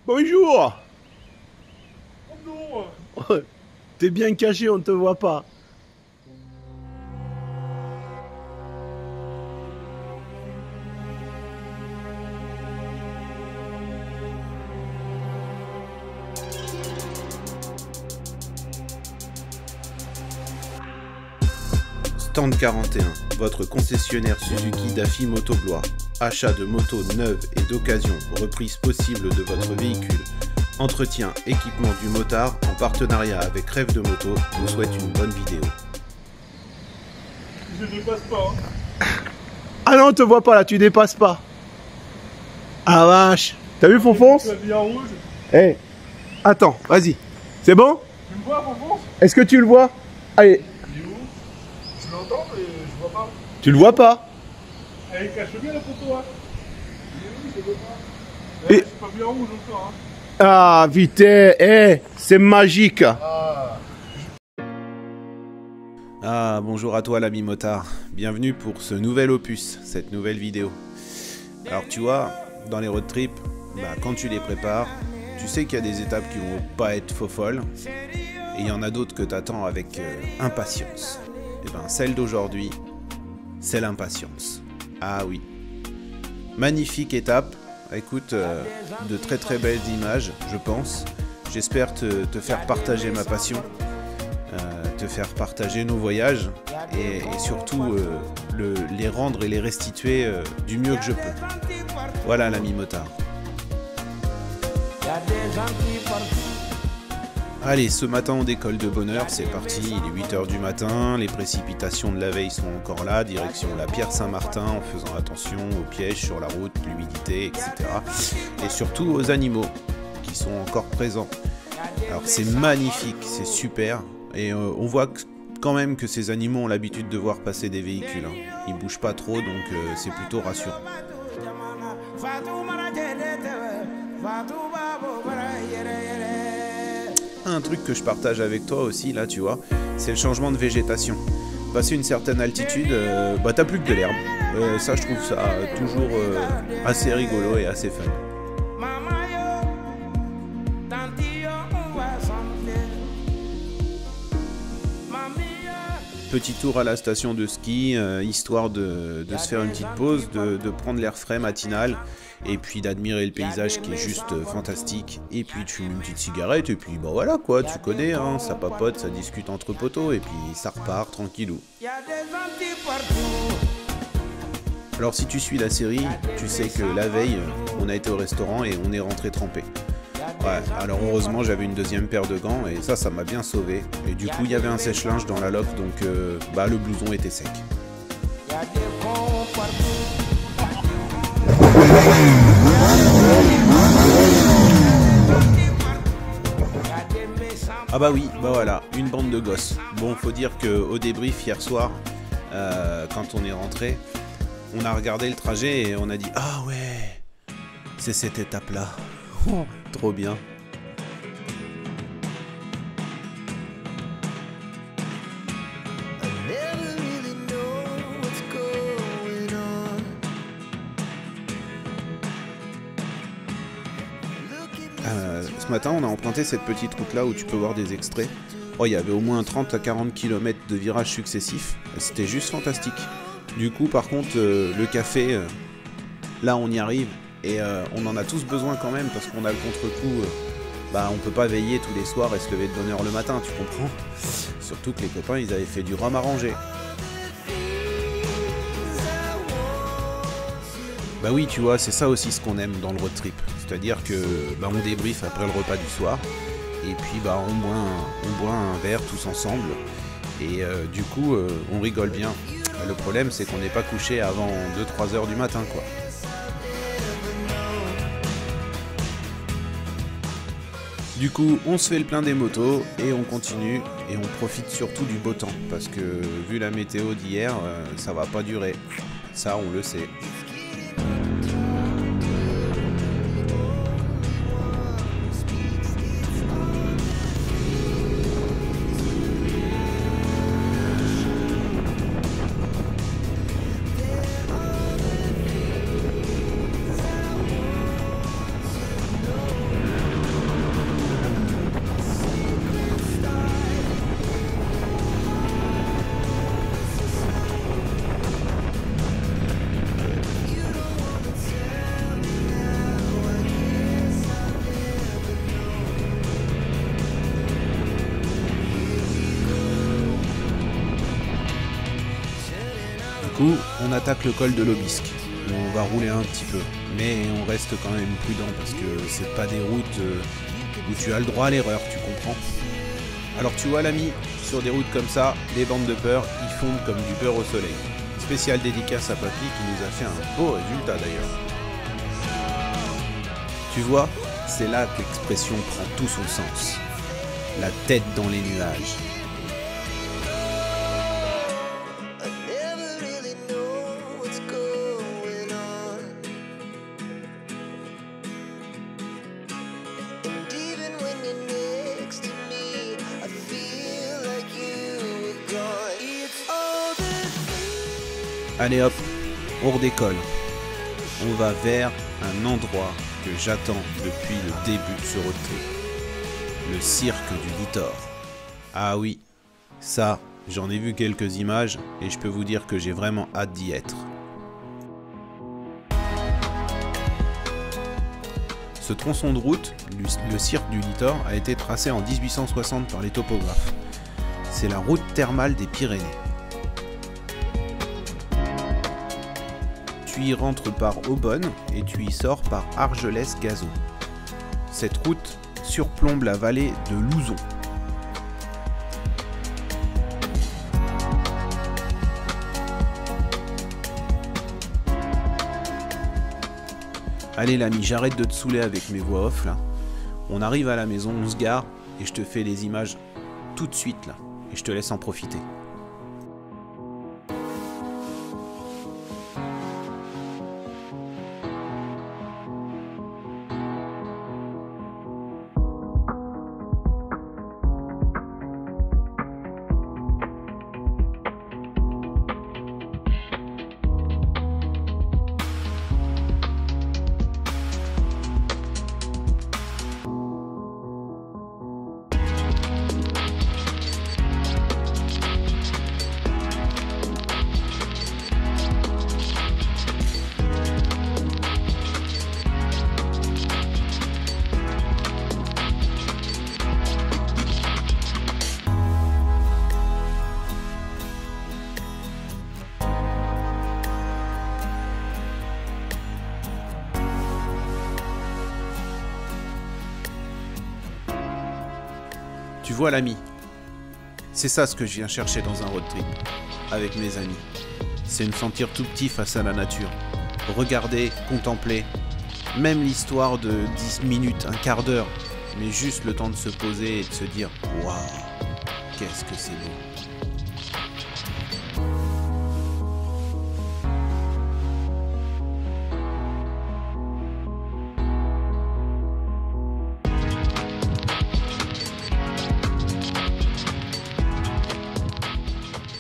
Bonjour. Bonjour. T'es bien caché, on te voit pas. Stand 41, votre concessionnaire Suzuki Daffy Moto Blois. Achat de motos neuves et d'occasion, reprise possible de votre véhicule. Entretien, équipement du motard en partenariat avec Rêve de Moto vous souhaite une bonne vidéo. Je dépasse pas. Hein. Ah non, on te voit pas là, tu dépasses pas. Ah vache. T'as vu Fonfonce? Tu as mis en rouge. Eh, attends, vas-y. C'est bon? Tu me vois, Fonfonce? Est-ce que tu le vois? Allez, Il est où? Je l'entends, mais je vois pas. tu le vois pas? Allez, cache bien la photo, hein. Il est où? Je le vois pas. Et- Je suis pas mis en rouge encore, hein. Ah, vite, c'est magique. Ah, bonjour à toi l'ami motard. Bienvenue pour ce nouvel opus, cette nouvelle vidéo. Alors tu vois, dans les road trips, quand tu les prépares, tu sais qu'il y a des étapes qui vont pas être faux folles, et il y en a d'autres que t'attends avec impatience. Et ben celle d'aujourd'hui, c'est l'impatience. Ah oui. Magnifique étape. Écoute, de très très belles images, je pense. J'espère te faire partager ma passion, te faire partager nos voyages et surtout les rendre et les restituer du mieux que je peux. Voilà l'ami motard. Allez, ce matin on décolle de bonne heure, c'est parti, il est 8h du matin, les précipitations de la veille sont encore là, direction la Pierre Saint-Martin en faisant attention aux pièges sur la route, l'humidité, etc. Et surtout aux animaux qui sont encore présents. Alors c'est magnifique, c'est super, et on voit quand même que ces animaux ont l'habitude de voir passer des véhicules. Hein. Ils bougent pas trop, donc c'est plutôt rassurant. Un truc que je partage avec toi aussi, là, tu vois, c'est le changement de végétation. Passer une certaine altitude, t'as plus que de l'herbe. Ça, je trouve ça toujours assez rigolo et assez fun. Petit tour à la station de ski, histoire de se faire une petite pause, de prendre l'air frais matinal, et puis d'admirer le paysage qui est juste fantastique, et puis tu fumes une petite cigarette, et puis voilà quoi, tu connais, hein, ça papote, ça discute entre potos, et puis ça repart tranquillou. Alors si tu suis la série, tu sais que la veille, on a été au restaurant et on est rentré trempé. Ouais, alors heureusement j'avais une deuxième paire de gants et ça m'a bien sauvé. Et du coup il y avait un sèche-linge dans la loque donc le blouson était sec. Ah bah oui, voilà, une bande de gosses. Bon, faut dire qu'au débrief hier soir, quand on est rentré, on a regardé le trajet et on a dit « Ah ouais, c'est cette étape-là. Oh, trop bien. » Ce matin, on a emprunté cette petite route-là où tu peux voir des extraits. Oh, il y avait au moins 30 à 40 km de virages successifs. C'était juste fantastique. Du coup, par contre, le café, là, on y arrive. Et on en a tous besoin quand même parce qu'on a le contre-coup. On peut pas veiller tous les soirs et se lever de bonne heure le matin, tu comprends? Surtout que les copains, ils avaient fait du rhum arrangé. Bah oui, tu vois, c'est ça aussi ce qu'on aime dans le road trip. C'est-à-dire que on débrief après le repas du soir. Et puis on boit un verre tous ensemble. Et du coup, on rigole bien. Le problème, c'est qu'on n'est pas couché avant 2-3 heures du matin, quoi. Du coup, on se fait le plein des motos et on continue. Et on profite surtout du beau temps. Parce que vu la météo d'hier, ça va pas durer. Ça, on le sait. coup, on attaque le col de l'Aubisque. On va rouler un petit peu, mais on reste quand même prudent parce que c'est pas des routes où tu as le droit à l'erreur, tu comprends? Alors tu vois l'ami, sur des routes comme ça, les bandes de peur, ils fondent comme du beurre au soleil. Spécial dédicace à Papy qui nous a fait un beau résultat d'ailleurs. Tu vois, c'est là que l'expression prend tout son sens. La tête dans les nuages. Allez hop, on redécolle. On va vers un endroit que j'attends depuis le début de ce road trip. Le cirque du Littor. Ah oui, ça, j'en ai vu quelques images et je peux vous dire que j'ai vraiment hâte d'y être. Ce tronçon de route, le cirque du Littor, a été tracé en 1860 par les topographes. C'est la route thermale des Pyrénées. Tu y rentres par Aubonne et tu y sors par Argelès-Gazeau. Cette route surplombe la vallée de Louzon. Allez l'ami, j'arrête de te saouler avec mes voix off là. On arrive à la maison, on se gare et je te fais les images tout de suite là. Et je te laisse en profiter. Tu vois l'ami, c'est ça ce que je viens chercher dans un road trip, avec mes amis. C'est me sentir tout petit face à la nature. Regarder, contempler, même l'histoire de 10 minutes, un quart d'heure, mais juste le temps de se poser et de se dire « Waouh, qu'est-ce que c'est beau !»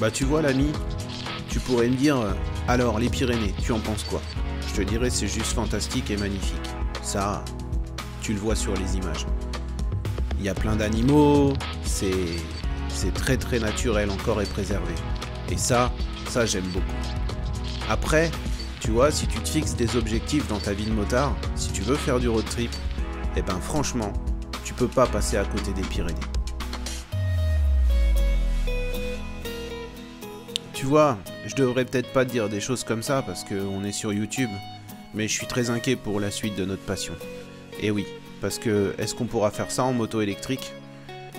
Bah tu vois l'ami, tu pourrais me dire, alors les Pyrénées, tu en penses quoi? Je te dirais c'est juste fantastique et magnifique. Ça, tu le vois sur les images. Il y a plein d'animaux, c'est très très naturel encore et préservé. Et ça j'aime beaucoup. Après, tu vois, si tu te fixes des objectifs dans ta vie de motard, si tu veux faire du road trip, eh ben franchement, tu peux pas passer à côté des Pyrénées. Tu vois, je devrais peut-être pas te dire des choses comme ça parce qu'on est sur YouTube, mais je suis très inquiet pour la suite de notre passion. Et oui, parce que est-ce qu'on pourra faire ça en moto électrique?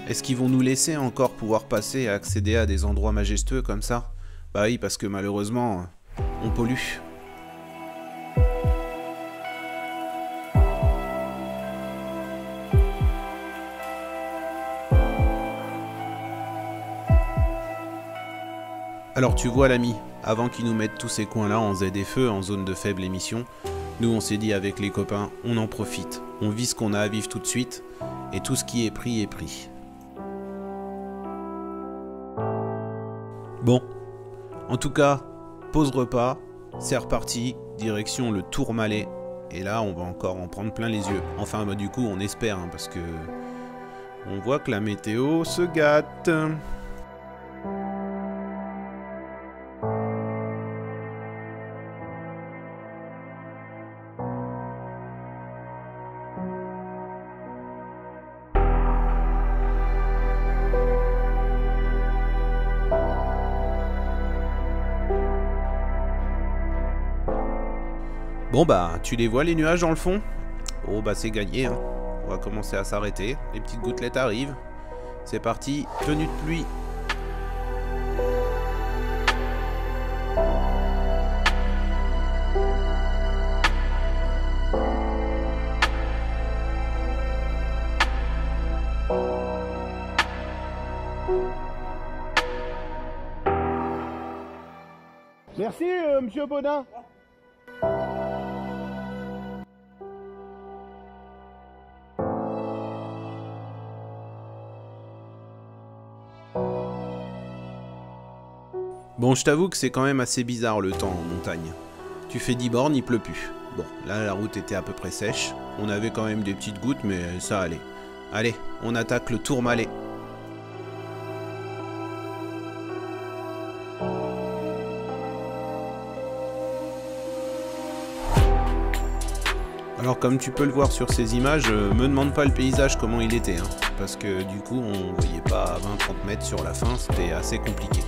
Est-ce qu'ils vont nous laisser encore pouvoir passer et accéder à des endroits majestueux comme ça? Bah oui, parce que malheureusement, on pollue. Alors tu vois l'ami, avant qu'ils nous mettent tous ces coins-là en ZFE, en zone de faible émission, nous on s'est dit avec les copains, on en profite, on vit ce qu'on a à vivre tout de suite, et tout ce qui est pris est pris. Bon, en tout cas, pause repas, c'est reparti, direction le Tourmalet, et là on va encore en prendre plein les yeux. Enfin bah du coup on espère, hein, parce que on voit que la météo se gâte. Bon bah, tu les vois les nuages dans le fond? Oh bah c'est gagné, hein. On va commencer à s'arrêter. Les petites gouttelettes arrivent. C'est parti, tenue de pluie. Merci, monsieur Baudin. Bon, je t'avoue que c'est quand même assez bizarre le temps en montagne. Tu fais 10 bornes, il pleut plus. Bon, là la route était à peu près sèche. On avait quand même des petites gouttes, mais ça allait. Allez, on attaque le Tourmalet. Alors comme tu peux le voir sur ces images, me demande pas le paysage comment il était, hein, parce que du coup on voyait pas à 20-30 mètres sur la fin, c'était assez compliqué.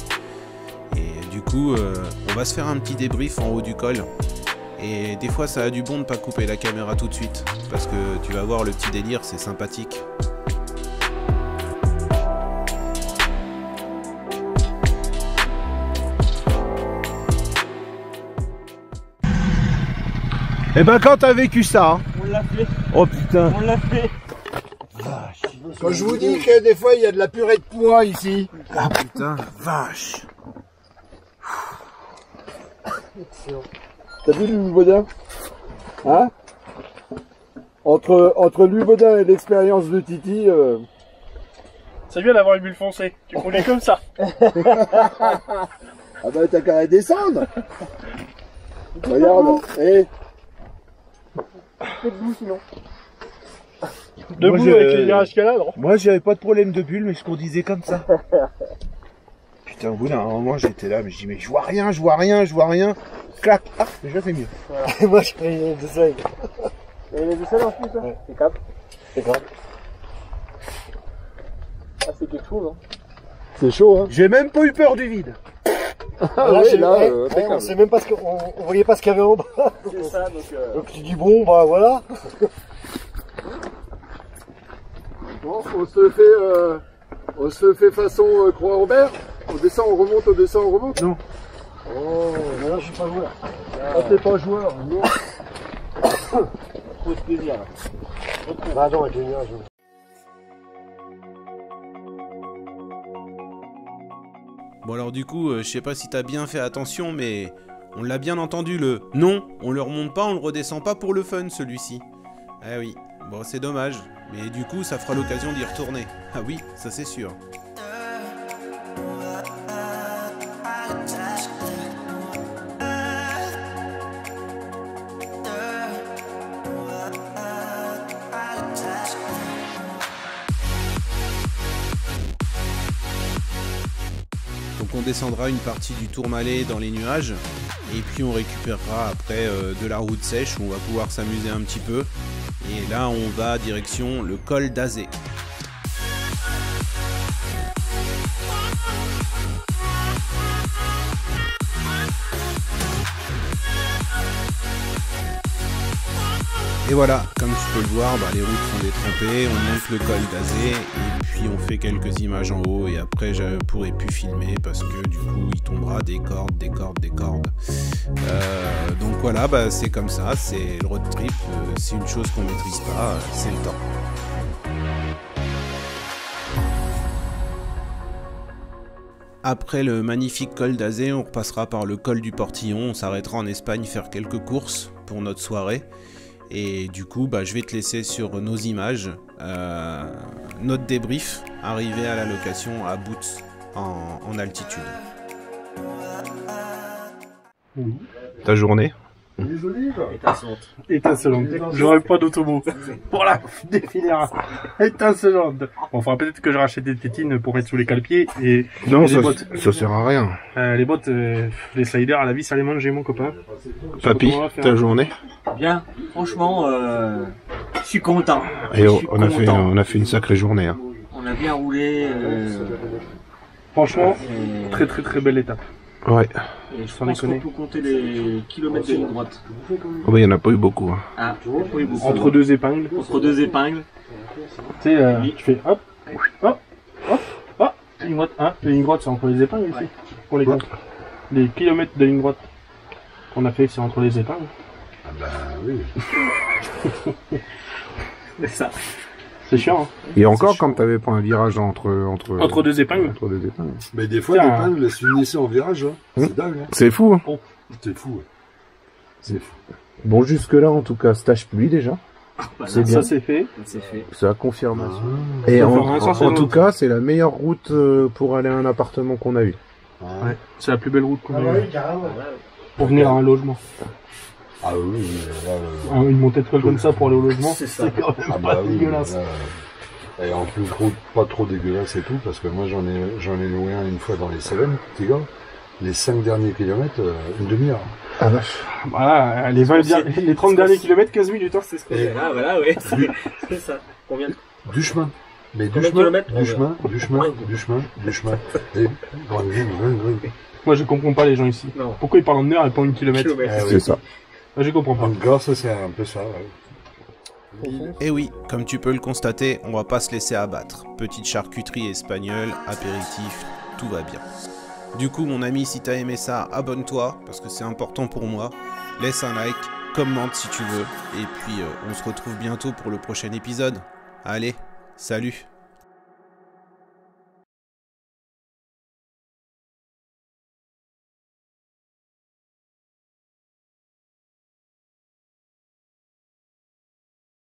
Et du coup on va se faire un petit débrief en haut du col. Et des fois ça a du bon de pas couper la caméra tout de suite, parce que tu vas voir le petit délire, c'est sympathique. Et ben quand t'as vécu ça, hein. On l'a fait. Oh putain. On l'a fait. Quand je vous dis que des fois il y a de la purée de pois ici. Ah putain, vache. T'as vu l'Ubaudin? Hein? Entre l'Ubaudin et l'expérience de Titi, C'est bien d'avoir une bulle foncée. Tu roulais comme ça. ah bah t'as qu'à descendre. Regarde, et Debout sinon. Moi, Debout avec les virages qu'il y a là, non? Moi j'avais pas de problème de bulle, mais je conduisais comme ça. Putain, au bout d'un moment j'étais là, mais je dis mais je vois rien, je vois rien, je vois rien. Clac, ah, déjà c'est mieux. Voilà. Moi je pris les deux seuils. Et les deux seuils en plus, hein? Ouais. C'est cap. c'est grave. Ah, c'est quelque chose, hein. C'est chaud, hein? J'ai même pas eu peur du vide. Ah Là, ouais, c'est- là, ouais, on sait même pas ce qu'on on voyait pas ce qu'il y avait en bas. c'est ça, Donc tu dis bon bah voilà. Bon, on se fait façon Croix-Robert. On descend, on remonte, on descend, on remonte. Non. Oh, mais là je suis pas joueur. Ah, t'es pas joueur, non. Trop de plaisir là. Bah non, avec les nuages. Bon alors du coup, je sais pas si t'as bien fait attention, mais on l'a bien entendu le « non », on le remonte pas, on le redescend pas pour le fun celui-ci. Ah oui, bon c'est dommage, mais du coup ça fera l'occasion d'y retourner. Ah oui, ça c'est sûr. Donc on descendra une partie du Tourmalet dans les nuages, et puis on récupérera après de la route sèche où on va pouvoir s'amuser un petit peu. Et là on va direction le col d'Azé. Et voilà, comme tu peux le voir, les routes sont détrempées, on monte le col d'Azé et puis on fait quelques images en haut et après je pourrai plus filmer parce que du coup il tombera des cordes, des cordes, des cordes. Donc voilà, c'est comme ça, c'est le road trip, c'est une chose qu'on maîtrise pas, c'est le temps. Après le magnifique col d'Azé, on repassera par le col du Portillon, on s'arrêtera en Espagne faire quelques courses pour notre soirée. Et du coup, je vais te laisser sur nos images, notre débrief, arrivé à la location à Boots en altitude. Ta journée? Les olives. Étincelante. J'aurais pas d'automo. Voilà, défiler. Étincelante. Bon, faudra peut-être que je rachète des tétines pour mettre sous les cale-pieds et Non, les bottes. ça sert à rien. Les bottes, les sliders à la vis, ça les mange, j'ai mon copain. Papy, ta journée? Bien, franchement, je suis content. Et Je suis content. on a fait une sacrée journée. Hein. On a bien roulé. Franchement, et très très très belle étape. Ouais. Et je Sans pense qu'on déconner. peut compter les kilomètres de ligne droite. Oh bah, il y en a pas eu beaucoup. Hein. Ah, oui, beaucoup. Entre deux épingles. Entre deux épingles. Tu sais, tu fais hop, hop, hop, hop, ligne droite. Hein, les lignes droites, c'est entre les épingles ici. Pour les comptes. Les kilomètres de ligne droite qu'on a fait, c'est entre les épingles. Ah bah oui. C'est ça. C'est chiant, hein. Et encore, quand t'avais pas un virage entre Entre deux épingles. entre deux épingles. Mais des fois, Tiens. l'épingle se finissait en virage. Hein. C'est dingue. Hein. C'est fou. Hein. C'est fou. Ouais. C'est fou. Bon, jusque-là, en tout cas, stage pluie déjà. Voilà, C'est bien. Ça, c'est fait. c'est fait. C'est la confirmation. Ah. Et Ça en, fait un sens à en l'autre. tout cas, c'est la meilleure route pour aller à un appartement qu'on a eu. Ouais. Ouais. C'est la plus belle route qu'on a eue Voilà. pour venir à un logement. Ah oui, mais là, Une montée de colle comme ça pour aller au logement, C'est ça. c'est quand même ah pas bah oui, dégueulasse. là, et en plus pas trop dégueulasse et tout, parce que moi j'en ai loué un une fois dans les Cévennes, petit gars. Les 5 derniers kilomètres, une demi-heure. Ah vache. Voilà, les 30 derniers kilomètres, 15 minutes. Hein. C'est ce qu'on fait là, voilà, oui. C'est ça. Combien de... Du chemin. Mais du Combien de chemin, kilomètres du chemin, du chemin, du chemin, du chemin. Et Moi, je comprends pas les gens ici. Non. Pourquoi ils parlent en heure et pas en kilomètres? Kilomètres. C'est ça. Moi, je comprends pas. En gars, ça c'est un peu ça. Ouais. Et oui, comme tu peux le constater, on va pas se laisser abattre. Petite charcuterie espagnole, apéritif, tout va bien. Du coup, mon ami, si t'as aimé ça, abonne-toi, parce que c'est important pour moi. Laisse un like, commente si tu veux, et puis on se retrouve bientôt pour le prochain épisode. Allez, salut!